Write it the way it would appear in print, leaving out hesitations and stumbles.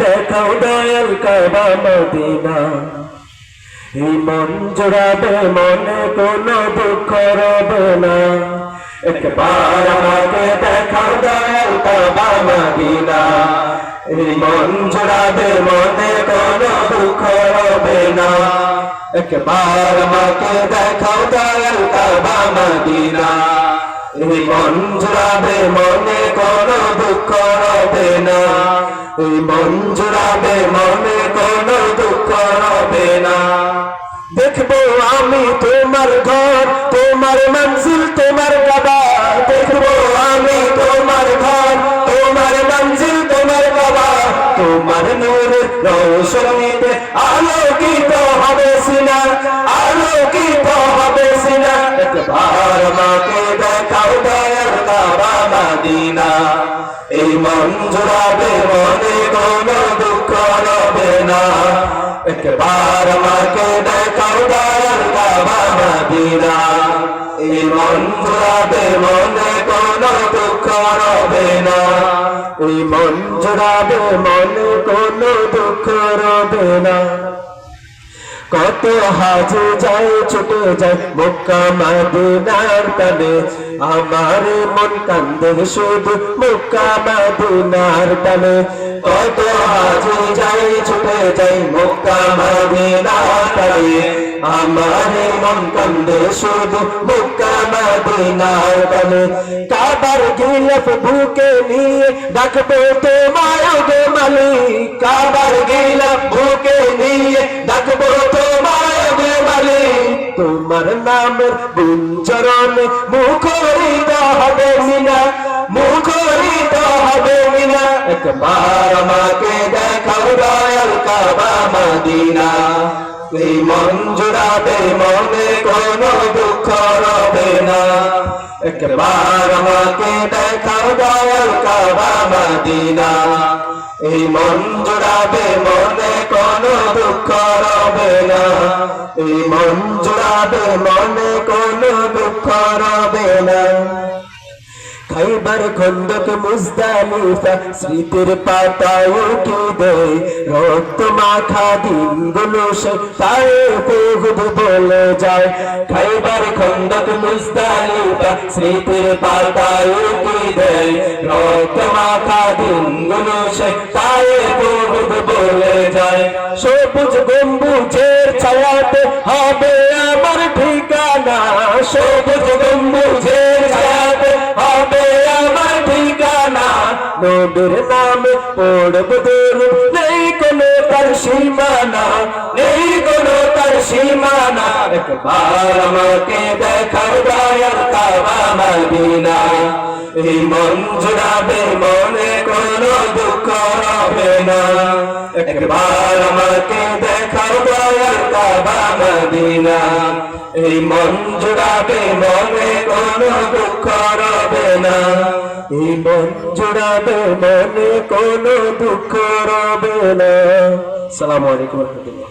দেখাও দয়াল কাবা মদিনা। এই মন জোড়াবে মনে কোনো দুঃখ রবে না। একবার আমাকে দেখাও দয়াল কাবা মদিনা। এই মন জোড়াবে মনে কোনো দুঃখ রবে না। একবার আমাকে দেখাও দয়াল কাবা মদিনা। এই মন জোড়াবে মনে কোনো দুঃখ রবে না। এই মন জোড়াবে মনে কোনো দুঃখ রবে না। দেখবো আমি তোমার ঘর, তোমার মঞ্জিল, তোমার কাবা। দেখবো আমি তোমার ঘর, তোমার মঞ্জিল, তোমার কাবা। তোমার নূর রোশনীতে আলোকিত হবে সিনা, আলোকিত হবে সিনা। একবার আমাকে দেখাও দয়াল কাবা মদিনা। এই মন জোড়াবে মনে কোনো দুঃখ রবে না। একবার আমাকে দেখাও দয়াল কাবা মদিনা। এই মন জোড়াবে মনে কোনো দুঃখ রবে না। এই মন জোড়াবে মনে কোনো দুঃখ রবে না। কত হাজি যায় ছুটে যায় মক্কা মদিনার টানে। আমার মন কান্দে শুধু মক্কা মদিনার টানে। কত হাজি যায় ছুটে যায় মক্কা মদিনার টানে। আমার মন কান্দে শুধু মক্কা মদিনার টানে। কাবার গিলাফ বুকে নিয়ে ডাকবো তোমায় গো মালিক। কাবার গিলাফ বুকে নিয়ে ডাকবো তোমায় গো মালিক। তোমার নামের গুঞ্জরণে মুখরিত হবে মিনা, মুখরিত হবে মিনা। একবার আমাকে দেখাও দয়াল কাবা মদিনা। এই মন জোড়াবে মনে কোনো দুঃখ রবে না। একবার আমাকে দেখাও দয়াল কাবা মদিনা। এই মন জোড়াবে মনে কোনো দুঃখ রবে না। এই মন জোড়াবে মনে কোনো দুঃখ রবে না। খাইবার খন্দক মুজদালিফা স্মৃতির পাতায় উঠে দেয়। রক্ত মাখা দিনগুলো সে পায়ে উহুদ বলে যায়। খাইবার খন্দক মুজদালিফা স্মৃতির পাতায় উঠে দেয়। রক্ত মাখা দিনগুলো সে পায়ে উহুদ বলে যায়। সবুজ গম্বুজের ছায়াতে হবে আমার ঠিকানা। সবুজ গম্বুজের ছায়াতে হবে আমার ঠিকানা। নবীর নামে পড়ব দরুদ, নেই কোনো তার সীমানা, নেই কোনো তার সীমানা। একবার আমাকে দেখাও দয়াল কাবা মদিনা। এই মন জোড়াবে মনে কোনো দুঃখ রবে না। একবার আমাকে দেখাও দয়াল কাবা মদিনা। এই মন জোড়াবে মনে কোনো দুঃখ রবে না। এই মন জোড়াবে মনে কোনো দুঃখ রবে না। আসসালামু আলাইকুম ওয়া রাহমাতুল্লাহ।